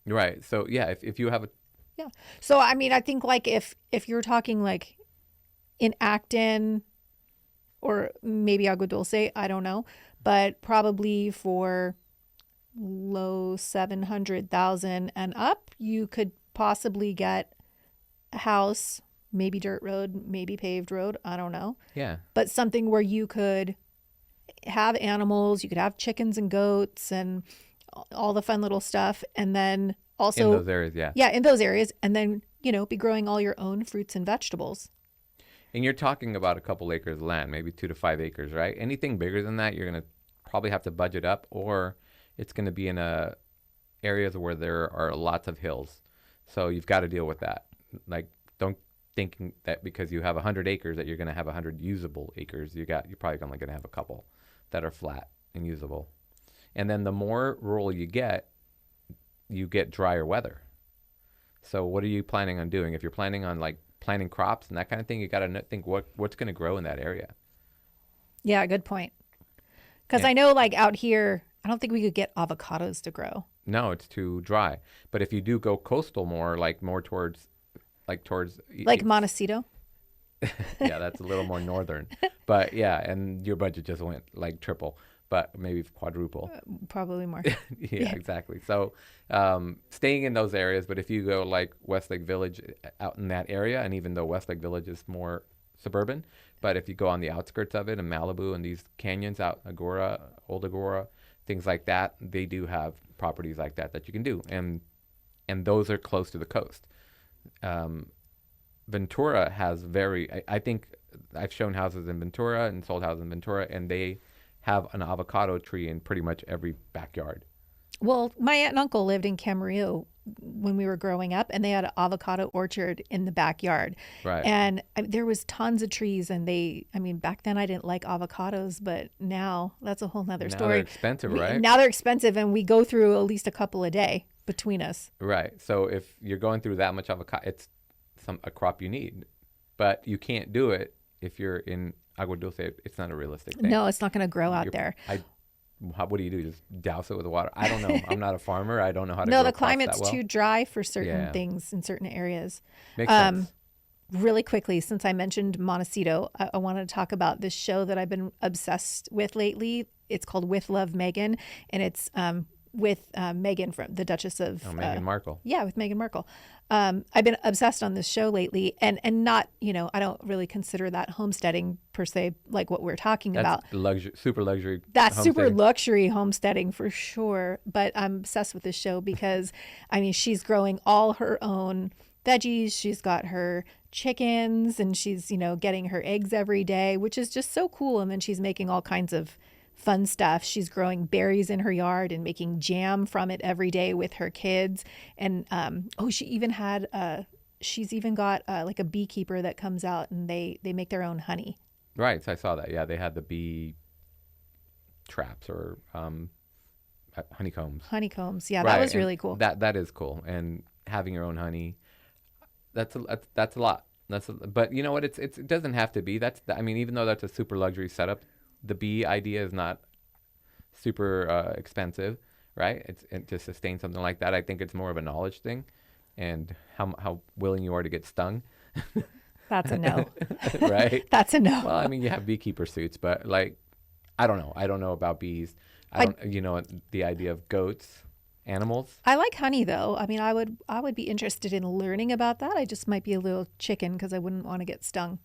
Right. So yeah, if you have a Yeah. So I mean, I think like if you're talking like in Acton or maybe Agua Dulce, I don't know, but probably for low 700,000 and up, you could possibly get a house, maybe dirt road, maybe paved road, I don't know, yeah, but something where you could have animals, you could have chickens and goats and all the fun little stuff. And then in also, those areas, yeah. yeah, in those areas. And then, be growing all your own fruits and vegetables. And you're talking about a couple acres of land, maybe 2 to 5 acres, right? Anything bigger than that, you're gonna probably have to budget up, or it's gonna be in a areas where there are lots of hills. So you've got to deal with that. Like, don't thinking that because you have 100 acres that you're gonna have 100 usable acres. You're probably only gonna have a couple that are flat and usable. And then the more rural you get drier weather. So what are you planning on doing? If you're planning on like planting crops and that kind of thing, you got to think what's going to grow in that area. Yeah, good point. Because Yeah. I know, like out here, I don't think we could get avocados to grow. No, it's too dry. But if you do go coastal more, like more towards Like Montecito. yeah, that's a little more northern. But yeah, and your budget just went like triple, but maybe quadruple. Probably more. Yeah, Yeah. exactly. So staying in those areas, but if you go like Westlake Village out in that area, and even though Westlake Village is more suburban, but if you go on the outskirts of it in Malibu and these canyons out Agora, Old Agora, things like that, they do have properties like that you can do, and those are close to the coast. Um, Ventura has I think I've shown houses in Ventura and sold houses in Ventura, and they have an avocado tree in pretty much every backyard. Well, my aunt and uncle lived in Camarillo when we were growing up, and they had an avocado orchard in the backyard. Right. And there was tons of trees, and I mean, back then I didn't like avocados, but now that's a whole nother Now they're story. expensive, right? Now they're expensive, and we go through at least a couple a day between us. Right. So if you're going through that much avocado, it's a crop you need, but you can't do it if you're in Agua Dulce. It's not a realistic thing. No, it's not going to grow out You're, there. what do you do? Just douse it with water? I don't know. I'm not a farmer. I don't know how to No, grow the crops climate's that well. too dry for certain Yeah, things in certain areas. makes Um, sense. Really quickly, since I mentioned Montecito, I wanted to talk about this show that I've been obsessed with lately. It's called With Love, Meghan, and it's with Meghan, from the Duchess of Oh, Meghan Markle. yeah, with Meghan Markle. I've been obsessed on this show lately, and not, I don't really consider that homesteading per se, like what we're talking That's about. luxury, super luxury That's super homesteading. luxury homesteading for sure. But I'm obsessed with this show because, I mean, she's growing all her own veggies. She's got her chickens and she's, getting her eggs every day, which is just so cool. And then she's making all kinds of fun stuff. She's growing berries in her yard and making jam from it every day with her kids. And she's even got like a beekeeper that comes out and they make their own honey. Right. So I saw that. Yeah, they had the bee traps or honeycombs. Honeycombs. Yeah, that Right, was and really cool. that is cool. And having your own honey, that's a lot. But you know what? It doesn't have to be. I mean, even though that's a super luxury setup, the bee idea is not super expensive, right? To sustain something like that. I think it's more of a knowledge thing, and how willing you are to get stung, That's a no. right? That's a Well, I no. mean, you have beekeeper suits, but like, I don't know. I don't know about bees. I I don't, the idea of goats, animals. I like honey though. I mean, I would be interested in learning about that. I just might be a little chicken because I wouldn't want to get stung.